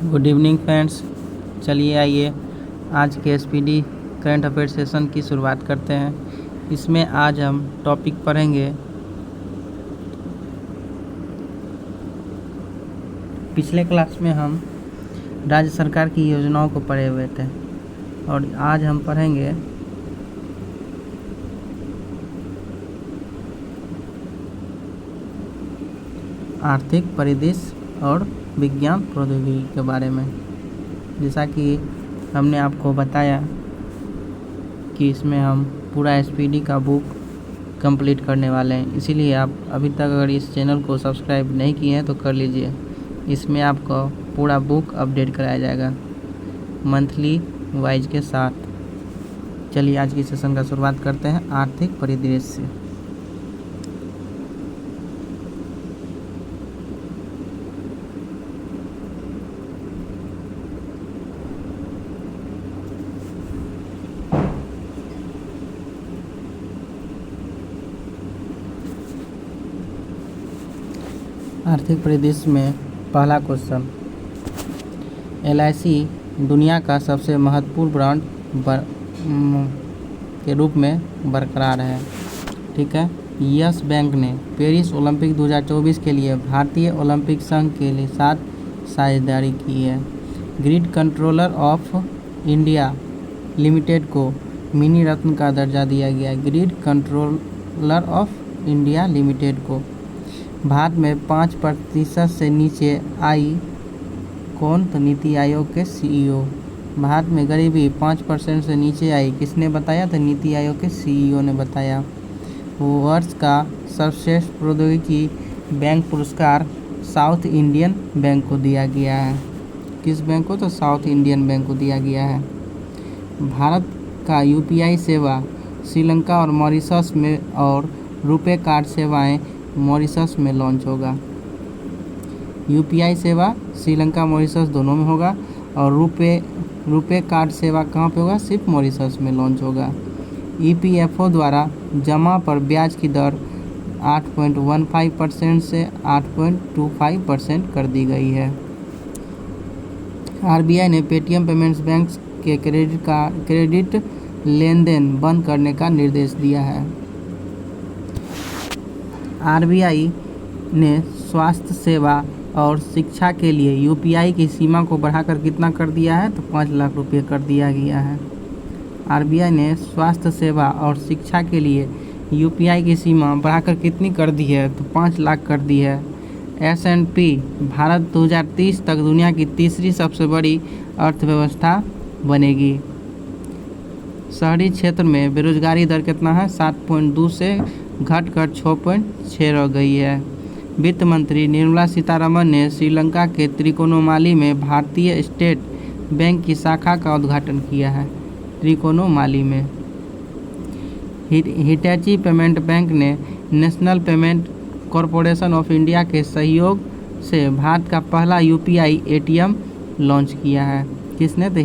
Good evening friends. चलिए आइए आज के एसपीडी करंट अफेयर सेशन की शुरुआत करते हैं। इसमें आज हम टॉपिक पढ़ेंगे। पिछले क्लास में हम राज्य सरकार की योजनाओं को पढ़े हुए थे और आज हम पढ़ेंगे आर्थिक परिदृश्य और विज्ञान प्रौद्योगिकी के बारे में। जैसा कि हमने आपको बताया कि इसमें हम पूरा एसपीडी का बुक कंप्लीट करने वाले हैं, इसीलिए आप अभी तक अगर इस चैनल को सब्सक्राइब नहीं किए हैं तो कर लीजिए। इसमें आपको पूरा बुक अपडेट कराया जाएगा मंथली वाइज के साथ। चलिए आज की सेशन का शुरुआत करते हैं आर्थिक परिदृश्य से। आर्थिक परिदृश्य में पहला क्वेश्चन, LIC दुनिया का सबसे महत्वपूर्ण ब्रांड के रूप में बरकरार है। ठीक है। यस बैंक ने पेरिस ओलंपिक 2024 के लिए भारतीय ओलंपिक संघ के लिए साथ साझेदारी की है। Grid controller of India limited को मिनी रत्न का दर्जा दिया गया। Grid controller of India limited को भारत में 5% से नीचे आई कौन? तो नीति आयोग के CEO। भारत में गरीबी 5% से नीचे आई, किसने बताया? तो नीति आयोग के CEO ने बताया। वर्ष का सर्वश्रेष्ठ प्रौद्योगिकी बैंक पुरस्कार साउथ इंडियन बैंक को दिया गया है। किस बैंक को? तो साउथ इंडियन बैंक को दिया गया है। भारत का UPI सेवा श्रीलंका और मॉरिशस में और रुपे कार्ड सेवाएं मॉरिशस में लॉन्च होगा। UPI सेवा श्रीलंका मॉरिशस दोनों में होगा और रुपे कार्ड सेवा कहाँ पे होगा? सिर्फ मॉरिशस में लॉन्च होगा। EPFO द्वारा जमा पर ब्याज की दर 8.15% से 8.25% कर दी गई है। RBI ने पेटीएम पेमेंट्स बैंक के क्रेडिट लेन देन बंद करने का निर्देश दिया है। RBI ने स्वास्थ्य सेवा और शिक्षा के लिए UPI की सीमा को बढ़ाकर कितना कर दिया है? तो 5 लाख रुपये कर दिया गया है। RBI ने स्वास्थ्य सेवा और शिक्षा के लिए UPI की सीमा बढ़ाकर कितनी कर दी है? तो 5 लाख कर दी है। S&P भारत 2030 तक दुनिया की तीसरी सबसे बड़ी अर्थव्यवस्था बनेगी। शहरी क्षेत्र में बेरोजगारी दर कितना है? 7.2 से घटकर 6.6 रह गई है। वित्त मंत्री निर्मला सीतारमण ने श्रीलंका के त्रिकोणोमाली में भारतीय स्टेट बैंक की शाखा का उद्घाटन किया है। त्रिकोणोमाली में हिटैची पेमेंट बैंक ने national payment corporation of India के सहयोग से भारत का पहला UPI ATM लॉन्च किया है। किसने? तो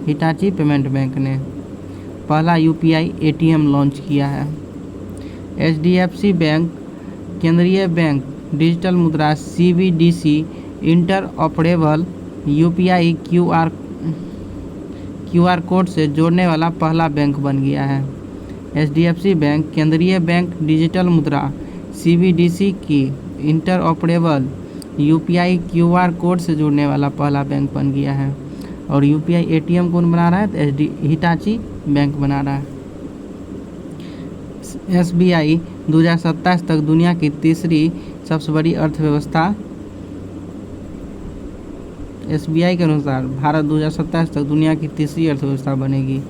हिटाची पेमेंट बैंक ने पहला UPI ATM लॉन्च किया है। HDFC बैंक केंद्रीय बैंक डिजिटल मुद्रा CBDC inter operable UPI QR code से जोड़ने वाला पहला बैंक बन गया है। HDFC बैंक केंद्रीय बैंक डिजिटल मुद्रा CBDC की inter operable UPI QR code से जुड़ने वाला पहला बैंक बन गया है। और UPI ATM कौन बना रहा है? तो हिटाची बैंक बना रहा है। SBI 2027 तक दुनिया की तीसरी सबसे बड़ी अर्थव्यवस्था। SBI के अनुसार भारत 2027 तक दुनिया की तीसरी अर्थव्यवस्था बनेगी।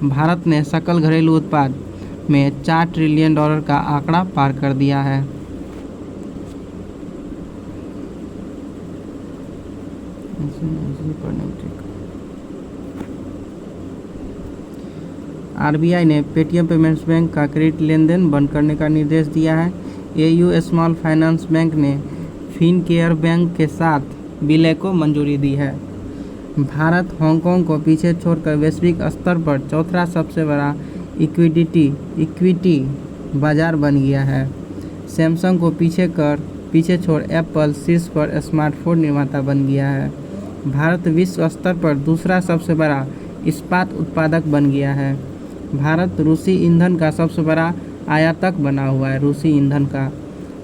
भारत ने सकल घरेलू उत्पाद में $4 ट्रिलियन का आंकड़ा पार कर दिया है। RBI ने पेटीएम पेमेंट्स बैंक का क्रेडिट लेन देन बंद करने का निर्देश दिया है। AU स्मॉल फाइनेंस बैंक ने फिनकेयर बैंक के साथ विलय को मंजूरी दी है। भारत हांगकांग को पीछे छोड़कर वैश्विक स्तर पर चौथा सबसे बड़ा इक्विटी बाजार बन गया है। सैमसंग को पीछे कर पीछे छोड़ एप्पल शीर्ष पर स्मार्टफोन निर्माता बन गया है। भारत विश्व स्तर पर दूसरा सबसे बड़ा इस्पात उत्पादक बन गया है। भारत रूसी ईंधन का सबसे बड़ा आयातक बना हुआ है। रूसी ईंधन का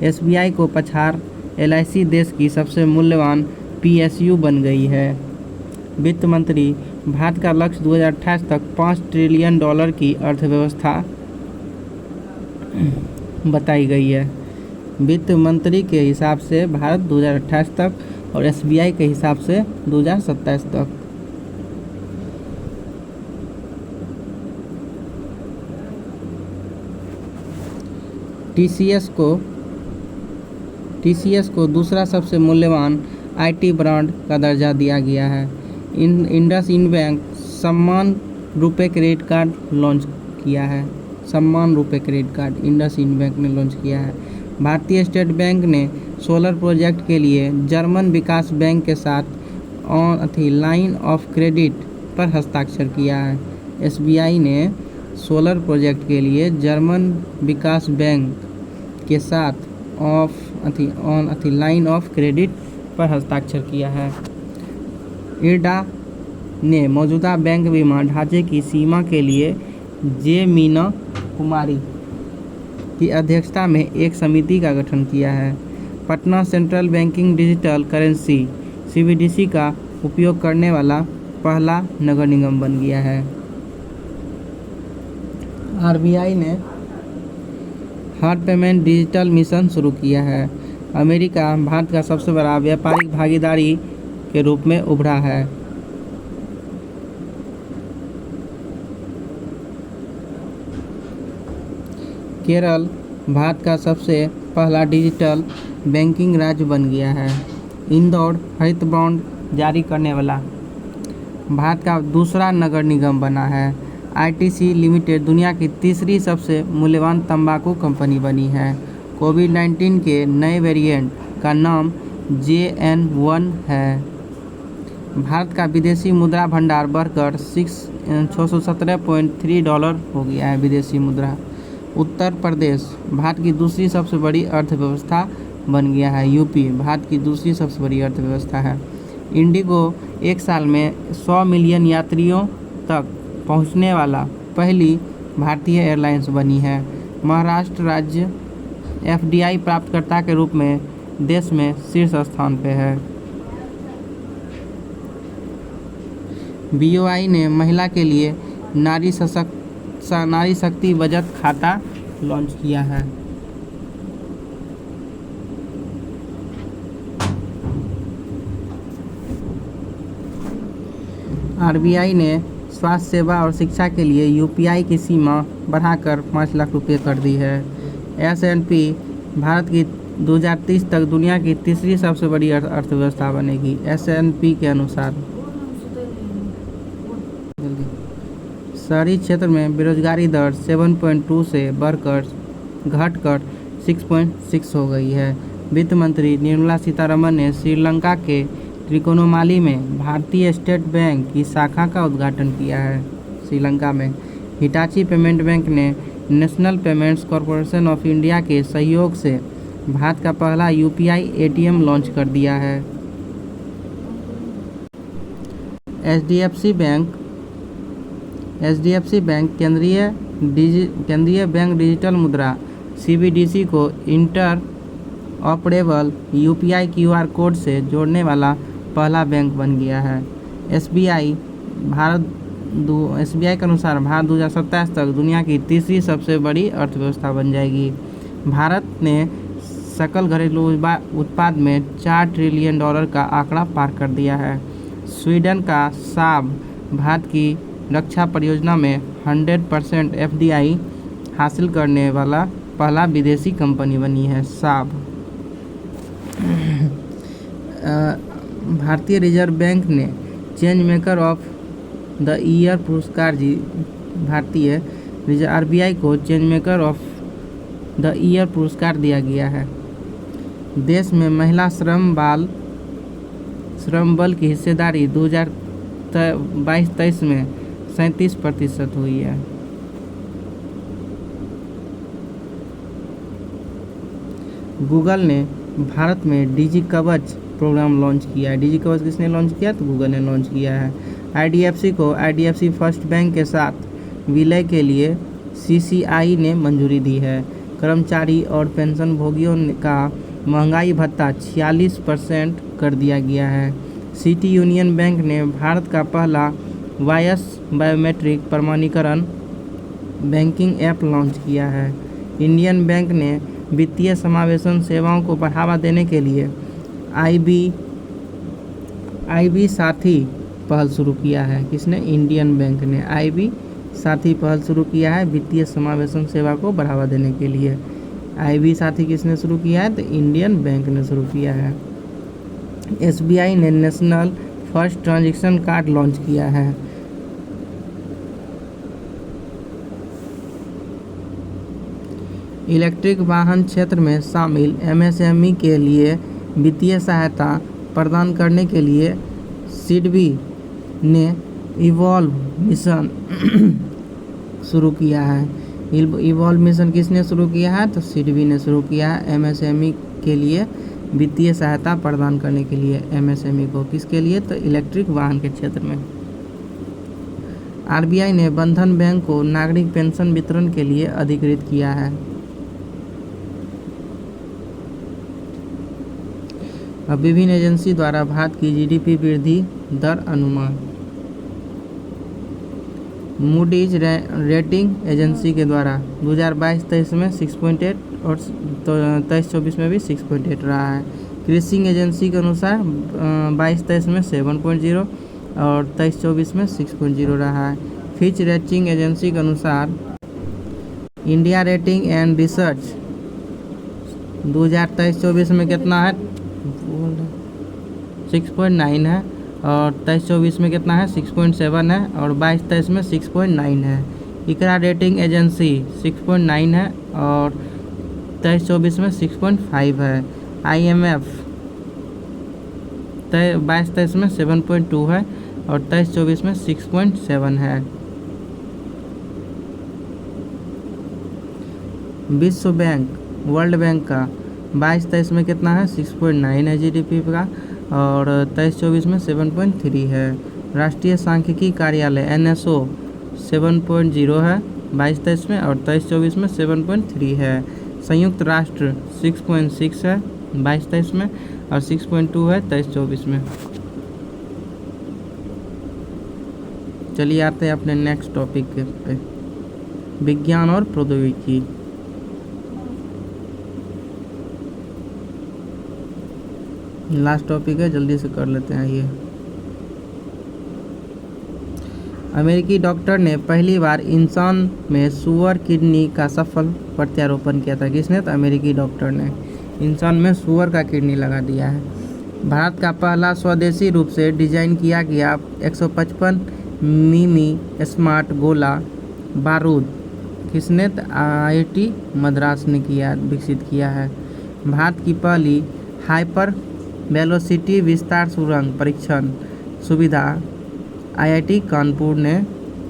एसबीआई को पछाड़ एलआईसी देश की सबसे मूल्यवान पीएसयू बन गई है। वित्त मंत्री भारत का लक्ष्य 2028 तक $5 ट्रिलियन की अर्थव्यवस्था बताई गई है। वित्त मंत्री के हिसाब से भारत 2028 तक और एसबीआई के हिसाब से 2027 तक। टीसीएस को दूसरा सबसे मूल्यवान आईटी ब्रांड का दर्जा दिया गया है। इंडसइंड बैंक सम्मान रुपे क्रेडिट कार्ड लॉन्च किया है। सम्मान RuPay credit card IndusInd bank ने लॉन्च किया है। भारतीय स्टेट बैंक ने सोलर प्रोजेक्ट के लिए जर्मन विकास बैंक के साथ लाइन ऑफ क्रेडिट पर हस्ताक्षर किया है। एसबीआई ने सोलर प्रोजेक्ट के लिए जर्मन विकास बैंक के साथ लाइन ऑफ क्रेडिट पर हस्ताक्षर किया है। इरडा ने मौजूदा बैंक बीमा ढांचे की सीमा के लिए जे मीना कुमारी की अध्यक्षता में एक समिति का गठन किया है। Patna central banking digital currency CBDC का उपयोग करने वाला पहला नगर निगम बन गया है। आरबीआई ने हार्ट पेमेंट डिजिटल मिशन शुरू किया है। अमेरिका भारत का सबसे बड़ा व्यापारिक भागीदारी के रूप में उभरा है। केरल भारत का सबसे पहला डिजिटल बैंकिंग राज्य बन गया है। इंदौर हरित बॉन्ड जारी करने वाला भारत का दूसरा नगर निगम बना है। आईटीसी लिमिटेड दुनिया की तीसरी सबसे मूल्यवान तंबाकू कंपनी बनी है। कोविड-19 के नए वेरिएंट का नाम JN.1 है। भारत का विदेशी मुद्रा भंडार बढ़कर $617.3 हो गया है। विदेशी मुद्रा उत्तर प्रदेश भारत की दूसरी सबसे बड़ी अर्थव्यवस्था बन गया है। यूपी भारत की दूसरी सबसे बड़ी अर्थव्यवस्था है। इंडिगो एक साल में 100 मिलियन यात्रियों तक पहुंचने वाला पहली भारतीय एयरलाइंस बनी है। महाराष्ट्र राज्य एफडीआई प्राप्तकर्ता के रूप में देश में शीर्ष स्थान पे है। बीओआई ने महिला के लिए नारी शक्ति बचत खाता लॉन्च किया है। आरबीआई ने स्वास्थ्य सेवा और शिक्षा के लिए यूपीआई की सीमा बढ़ाकर 5 लाख रुपये कर दी है। S&P भारत की 2030 तक दुनिया की तीसरी सबसे बड़ी अर्थव्यवस्था बनेगी। S&P के अनुसार शहरी क्षेत्र में बेरोजगारी दर 7.2 से घटकर 6.6 हो गई है। वित्त मंत्री निर्मला सीतारमण ने श्रीलंका के त्रिकोणमाली में भारतीय स्टेट बैंक की शाखा का उद्घाटन किया है। श्रीलंका में हिटाची पेमेंट बैंक ने national payments corporation of India के सहयोग से भारत का पहला यूपीआई एटीएम लॉन्च कर दिया है। एचडीएफसी बैंक केंद्रीय बैंक डिजिटल मुद्रा सीबीडीसी को inter operable UPI QR code से जोड़ने वाला पहला बैंक बन गया है। एसबीआई के अनुसार भारत 2027 तक दुनिया की तीसरी सबसे बड़ी अर्थव्यवस्था बन जाएगी। भारत ने सकल घरेलू उत्पाद में $4 ट्रिलियन का आंकड़ा पार कर दिया है। स्वीडन का साब भारत की रक्षा परियोजना में 100% एफडीआई हासिल करने वाला पहला विदेशी कंपनी बनी है। साब भारतीय रिजर्व बैंक ने change maker of the year पुरस्कार आरबीआई को change maker of the year पुरस्कार दिया गया है। देश में महिला श्रम बल की हिस्सेदारी 2022-23 में 37% हुई है। गूगल ने भारत में डिजी कवच प्रोग्राम लॉन्च किया है। डिजी कवच किसने लॉन्च किया? तो गूगल ने लॉन्च किया है। आईडीएफसी को आईडीएफसी फर्स्ट बैंक के साथ विलय के लिए सीसीआई ने मंजूरी दी है। कर्मचारी और पेंशन भोगियों का महंगाई भत्ता 46% कर दिया गया है। सिटी यूनियन बैंक ने भारत का पहला वायस बायोमेट्रिक प्रमाणीकरण बैंकिंग ऐप लॉन्च किया है। इंडियन बैंक ने वित्तीय समावेशन सेवाओं को बढ़ावा देने के लिए आईबी साथी पहल शुरू किया है। किसने? इंडियन बैंक ने आईबी साथी पहल शुरू किया है वित्तीय समावेशन सेवा को बढ़ावा देने के लिए। आईबी साथी किसने शुरू किया है? तो इंडियन बैंक ने शुरू किया है। एसबीआई ने national first transaction card launch किया है। इलेक्ट्रिक वाहन क्षेत्र में शामिल एमएसएमई के लिए वित्तीय सहायता प्रदान करने के लिए सिडबी ने इवॉल्व मिशन शुरू किया है। इवॉल्व मिशन किसने शुरू किया है? तो सिडबी ने शुरू किया है एमएसएमई के लिए वित्तीय सहायता प्रदान करने के लिए। एमएसएमई को किसके लिए? तो इलेक्ट्रिक वाहन के क्षेत्र में। आरबीआई ने बंधन बैंक को नागरिक पेंशन वितरण के लिए अधिकृत किया है। अब विभिन्न एजेंसी द्वारा भारत की जीडीपी वृद्धि दर अनुमान। मूडीज रेटिंग एजेंसी के द्वारा 2022-23 में 6.8 और 23-24 में भी 6.8 रहा है। क्रिसिंग एजेंसी के अनुसार 22-23 में 7.0 और 23-24 में 6.0 रहा है। फिच रेटिंग एजेंसी के अनुसार इंडिया रेटिंग एंड रिसर्च 2023-24 में कितना है? 6.9 है और 23-24 में कितना है? 6.7 है और 22-23 में 6.9 है। इकरा रेटिंग एजेंसी 6.9 है और 23-24 में 6.5 है। आईएमएफ 22-23 में 7.2 है और 23-24 में 6.7 है। विश्व बैंक वर्ल्ड बैंक का 22-23 में कितना है? 6.9 है जीडीपी का और 23-24 में 7.3 है। राष्ट्रीय सांख्यिकी कार्यालय एनएसओ 7.0 है 22-23 में और 23-24 में 7.3 है। संयुक्त राष्ट्र 6.6 है 22-23 में और 6.2 है 23-24 में। चलिए आते हैं अपने नेक्स्ट टॉपिक पे, विज्ञान और प्रौद्योगिकी। लास्ट टॉपिक है, जल्दी से कर लेते हैं। ये अमेरिकी डॉक्टर ने पहली बार इंसान में सुअर किडनी का सफल प्रत्यारोपण किया था। किसने? तो अमेरिकी डॉक्टर ने इंसान में सुअर का किडनी लगा दिया है। भारत का पहला स्वदेशी रूप से डिजाइन किया गया 155 मिमी स्मार्ट गोला बारूद किसने? तो आईआईटी मद्रास ने विकसित किया है। भारत की पहली हाइपर वेलोसिटी विस्तार सुरंग परीक्षण सुविधा आईआईटी कानपुर ने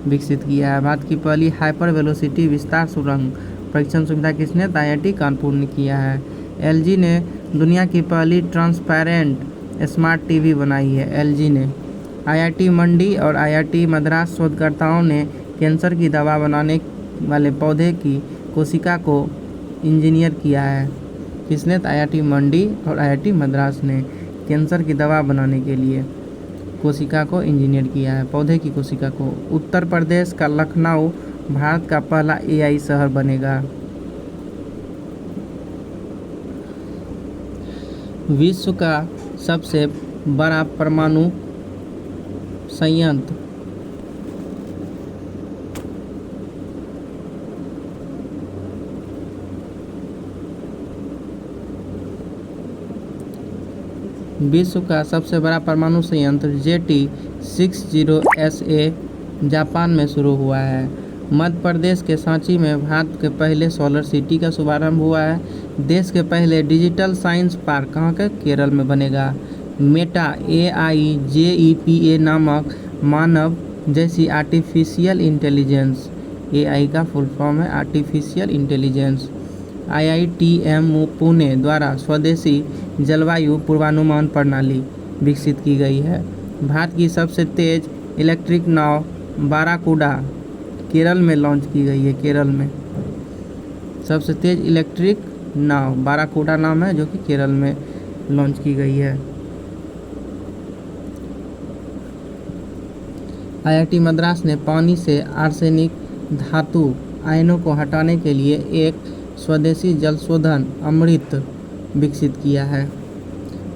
विकसित किया है। भारत की पहली हाइपर वेलोसिटी विस्तार सुरंग परीक्षण सुविधा किसने? तो आईआईटी कानपुर ने किया है। एलजी ने दुनिया की पहली ट्रांसपेरेंट स्मार्ट टीवी बनाई है। एलजी ने। आईआईटी मंडी और आईआईटी मद्रास शोधकर्ताओं ने कैंसर की दवा बनाने वाले पौधे की कोशिका को इंजीनियर किया है। किसने? तो आईआईटी मंडी और आईआईटी मद्रास ने कैंसर की दवा बनाने के लिए कोशिका को इंजीनियर किया है, पौधे की कोशिका को। उत्तर प्रदेश का लखनऊ भारत का पहला एआई शहर बनेगा। विश्व का सबसे बड़ा परमाणु संयंत्र विश्व का सबसे बड़ा परमाणु संयंत्र JT60SA जापान में शुरू हुआ है। मध्य प्रदेश के सांची में भारत के पहले सोलर सिटी का शुभारंभ हुआ है। देश के पहले डिजिटल साइंस पार्क कहाँ का? केरल में बनेगा। मेटा AIJEPA नामक मानव जैसी आर्टिफिशियल इंटेलिजेंस, AI का फुल फॉर्म है आर्टिफिशियल इंटेलिजेंस, IITM पुणे द्वारा स्वदेशी जलवायु पूर्वानुमान प्रणाली विकसित की गई है। भारत की सबसे तेज इलेक्ट्रिक नाव बाराकूडा केरल में लॉन्च की गई है। केरल में सबसे तेज इलेक्ट्रिक नाव बाराकूडा नाम है, जो कि केरल में लॉन्च की गई है। IIT मद्रास ने पानी से आर्सेनिक धातु आयनों को हटाने के लिए एक स्वदेशी जल शोधन अमृत विकसित किया है।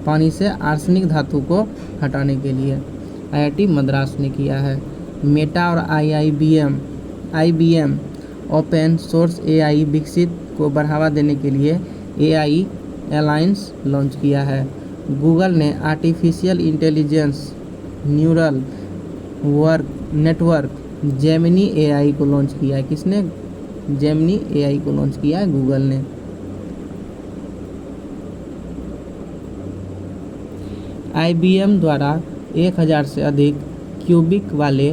पानी से आर्सेनिक धातु को हटाने के लिए IIT मद्रास ने किया है। मेटा और IBM ओपन सोर्स AI विकसित को बढ़ावा देने के लिए AI अलायंस लॉन्च किया है। गूगल ने artificial intelligence neural network Gemini AI को लॉन्च किया है। किसने जेमिनी AI को लॉन्च किया है? गूगल ने। IBM द्वारा 1000 से अधिक क्यूबिक वाले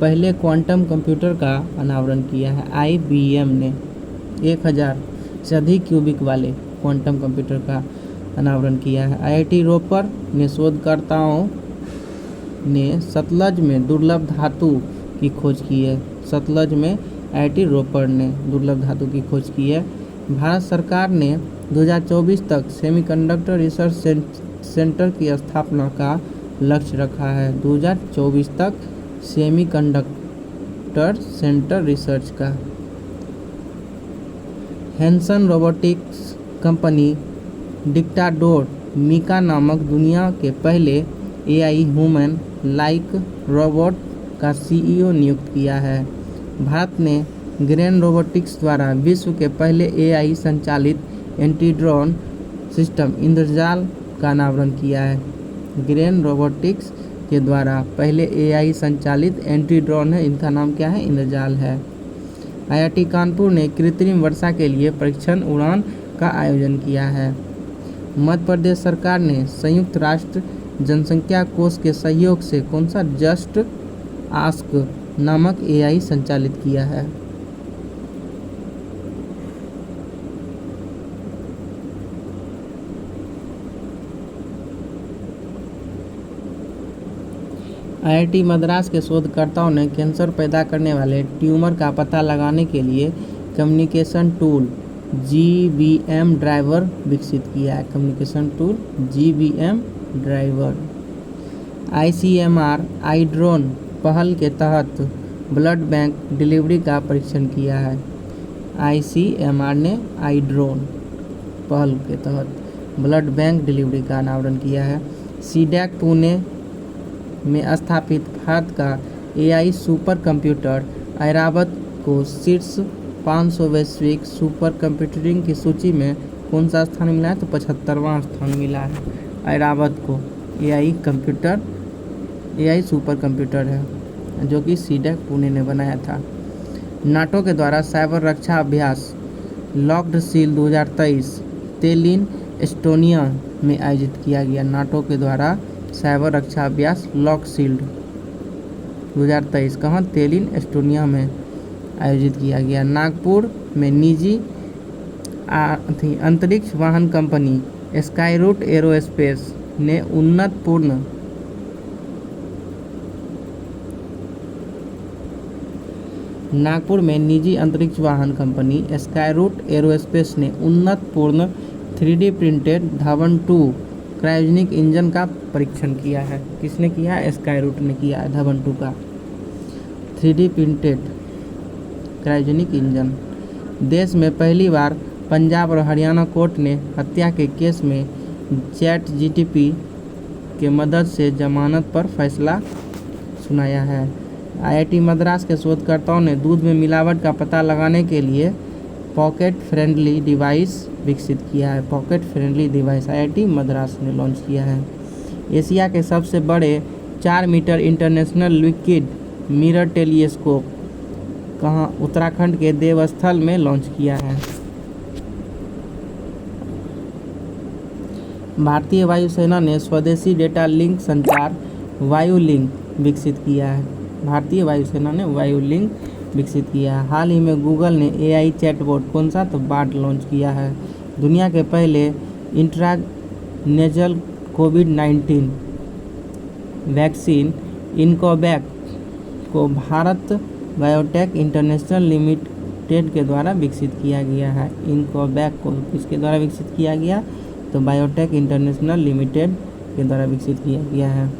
पहले क्वांटम कंप्यूटर का अनावरण किया है। IBM ने 1000 से अधिक क्यूबिक वाले क्वांटम कंप्यूटर का अनावरण किया है। IIT रोपर ने शोधकर्ताओं ने सतलज में दुर्लभ धातु की खोज की है। सतलज में IIT रोपर ने दुर्लभ धातु की खोज की है। भारत सरकार ने 2024 तक सेमीकंडक्टर रिसर्च सेंटर की स्थापना का लक्ष्य रखा है। 2024 तक सेमीकंडक्टर सेंटर रिसर्च का। हैंसन रोबोटिक्स कंपनी डिक्टाडोर मीका नामक दुनिया के पहले AI ह्यूमन लाइक रोबोट का CEO नियुक्त किया है। भारत ने ग्रेन रोबोटिक्स द्वारा विश्व के पहले AI संचालित एंटी ड्रोन सिस्टम इंद्रजाल का अनावरण किया है। ग्रेन रोबोटिक्स के द्वारा पहले AI संचालित एंटी ड्रोन है, इनका नाम क्या है? इंद्रजाल है। IIT कानपुर ने कृत्रिम वर्षा के लिए परीक्षण उड़ान का आयोजन किया है। मध्य प्रदेश सरकार ने संयुक्त राष्ट्र जनसंख्या कोष के सहयोग से कौन सा जस्ट आस्क नामक AI संचालित किया है? IIT मद्रास के शोधकर्ताओं ने कैंसर पैदा करने वाले ट्यूमर का पता लगाने के लिए कम्युनिकेशन टूल GBM ड्राइवर विकसित किया है। Communication tool GBM driver. ICMR आई ड्रोन पहल के तहत ब्लड बैंक डिलीवरी का परीक्षण किया है। ICMR ने आई ड्रोन पहल के तहत ब्लड बैंक डिलीवरी का अनावरण किया है। CDAC पुणे में स्थापित भारत का AI सुपर कंप्यूटर ऐरावत को शीर्ष 500 वैश्विक सुपर कंप्यूटिंग की सूची में कौन सा स्थान मिला है? तो 75वां स्थान मिला है ऐरावत को। AI सुपर कंप्यूटर है जो कि CDAC पुणे ने बनाया था। नाटो के द्वारा साइबर रक्षा अभ्यास लॉक्ड सील 2023 तेलिन एस्टोनिया में आयोजित किया गया। नाटो के द्वारा साइबर रक्षा अभ्यास लॉक शील्ड 2023 कहाँ? तेलिन एस्टोनिया में आयोजित किया गया। नागपुर में निजी अंतरिक्ष वाहन कंपनी स्काईरूट एरोस्पेस ने नागपुर में निजी अंतरिक्ष वाहन कंपनी स्काईरूट एरोस्पेस ने उन्नतपूर्ण 3D printed Dhawan 2 cryogenic engine का परीक्षण किया है। किसने किया है? स्काईरूट ने किया है धवन 2 का 3D प्रिंटेड क्रायोजेनिक इंजन। देश में पहली बार पंजाब और हरियाणा कोर्ट ने हत्या के केस में ChatGPT के मदद से जमानत पर फैसला सुनाया है। IIT मद्रास के शोधकर्ताओं ने दूध में मिलावट का पता लगाने के लिए पॉकेट फ्रेंडली डिवाइस विकसित किया है। Pocket friendly device IIT Madras ने लॉन्च किया है। एशिया के सबसे बड़े 4 metre international liquid mirror telescope कहाँ? उत्तराखंड के देवस्थल में लॉन्च किया है। भारतीय वायुसेना ने स्वदेशी डेटा लिंक संचार वायुलिंक विकसित किया है। भारतीय वायुसेना ने वायुलिंक विकसित किया है। हाल ही में गूगल ने AI चैटबॉट कौन सा, तो बार्ड लॉन्च किया है। दुनिया के पहले इंट्रानेजल कोविड-19 वैक्सीन इनकोवैक को भारत बायोटेक इंटरनेशनल लिमिटेड के द्वारा विकसित किया गया है। इनकोवैक को किसके द्वारा विकसित किया गया, तो बायोटेक इंटरनेशनल लिमिटेड के द्वारा विकसित किया गया है।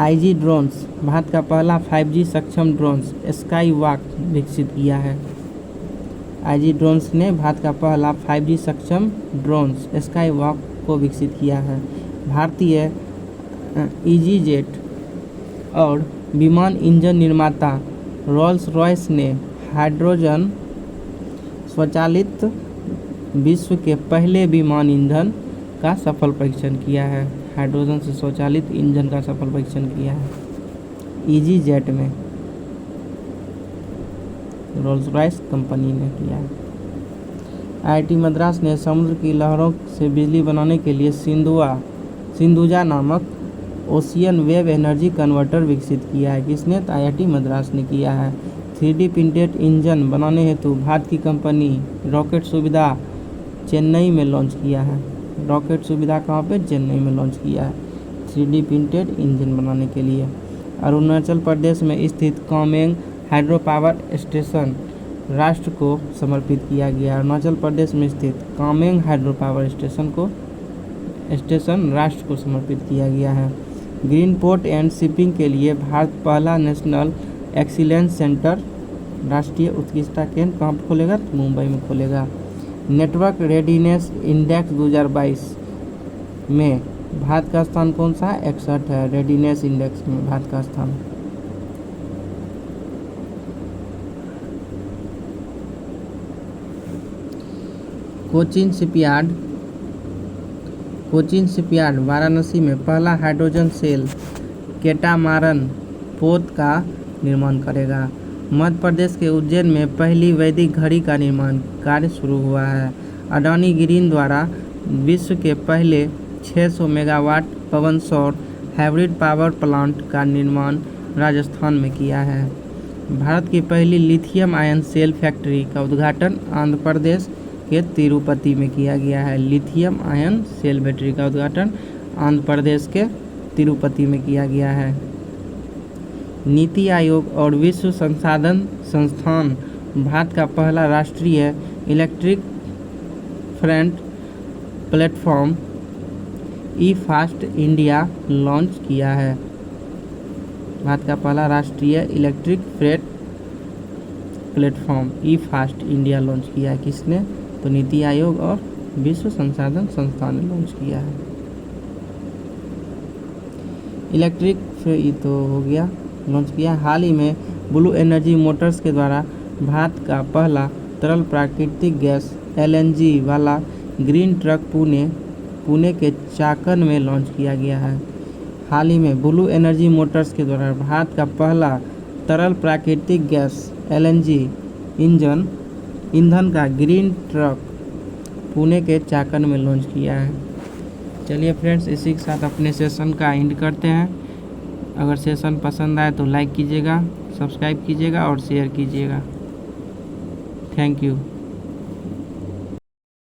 IG ड्रोन्स, भारत का पहला 5G सक्षम ड्रोन्स स्काईवॉक विकसित किया है। IG ड्रोन्स ने भारत का पहला 5G सक्षम ड्रोन्स स्काईवॉक को विकसित किया है। भारतीय EasyJet और विमान इंजन निर्माता रोल्स रॉयस ने हाइड्रोजन स्वचालित विश्व के पहले विमान इंजन का सफल परीक्षण किया है। हाइड्रोजन से स्वचालित इंजन का सफल परीक्षण किया है EasyJet में, रोल्स रॉयस कंपनी ने किया है। IIT मद्रास ने समुद्र की लहरों से बिजली बनाने के लिए सिंधुजा नामक ओशियन वेव एनर्जी कन्वर्टर विकसित किया है। किसने, तो IIT मद्रास ने किया है। 3D प्रिंटेड इंजन बनाने हेतु भारत की कंपनी रॉकेट सुविधा चेन्नई में लॉन्च किया है। रॉकेट सुविधा कहाँ पे, चेन्नई में लॉन्च किया है 3D प्रिंटेड इंजन बनाने के लिए। अरुणाचल प्रदेश में स्थित कामेंग हाइड्रो पावर स्टेशन राष्ट्र को समर्पित किया गया। अरुणाचल प्रदेश में स्थित कामेंग हाइड्रो पावर स्टेशन राष्ट्र को समर्पित किया गया है। ग्रीन पोर्ट एंड शिपिंग के लिए भारत पहला नेशनल एक्सीलेंस सेंटर, राष्ट्रीय उत्कृष्टता केंद्र कहाँ पर खोलेगा, तो मुंबई में खोलेगा। नेटवर्क रेडीनेस इंडेक्स 2022 में भारत का स्थान कौन सा है, 61 है। रेडीनेस इंडेक्स में भारत का स्थान। कोचीन शिपयार्ड वाराणसी में पहला हाइड्रोजन सेल कैटामारन पोत का निर्माण करेगा। मध्य प्रदेश के उज्जैन में पहली वैदिक घड़ी का निर्माण कार्य शुरू हुआ है। अडानी ग्रीन द्वारा विश्व के पहले 600 मेगावाट पवन सौर हाइब्रिड पावर प्लांट का निर्माण राजस्थान में किया है। भारत की पहली लिथियम आयन सेल फैक्ट्री का उद्घाटन आंध्र प्रदेश के तिरुपति में किया गया है। लिथियम आयन सेल बैटरी का उद्घाटन आंध्र प्रदेश के तिरुपति में किया गया है। नीति आयोग और विश्व संसाधन संस्थान भारत का पहला राष्ट्रीय electric front platform E FAST India launch किया है। भारत का पहला राष्ट्रीय electric freight platform E FAST India launch किया है। किसने, तो नीति आयोग और विश्व संसाधन संस्थान ने लॉन्च किया है। इलेक्ट्रिक तो हो गया, लॉन्च किया। हाल ही में ब्लू एनर्जी मोटर्स के द्वारा भारत का पहला तरल प्राकृतिक गैस LNG वाला ग्रीन ट्रक पुणे के चाकन में लॉन्च किया गया है। हाल ही में ब्लू एनर्जी मोटर्स के द्वारा भारत का पहला तरल प्राकृतिक गैस LNG ईंधन का ग्रीन ट्रक पुणे के चाकन में लॉन्च किया है। चलिए फ्रेंड्स, इसी के साथ अपने सेशन का एंड करते हैं। अगर सेशन पसंद आए तो लाइक कीजिएगा, सब्सक्राइब कीजिएगा और शेयर कीजिएगा। Thank you.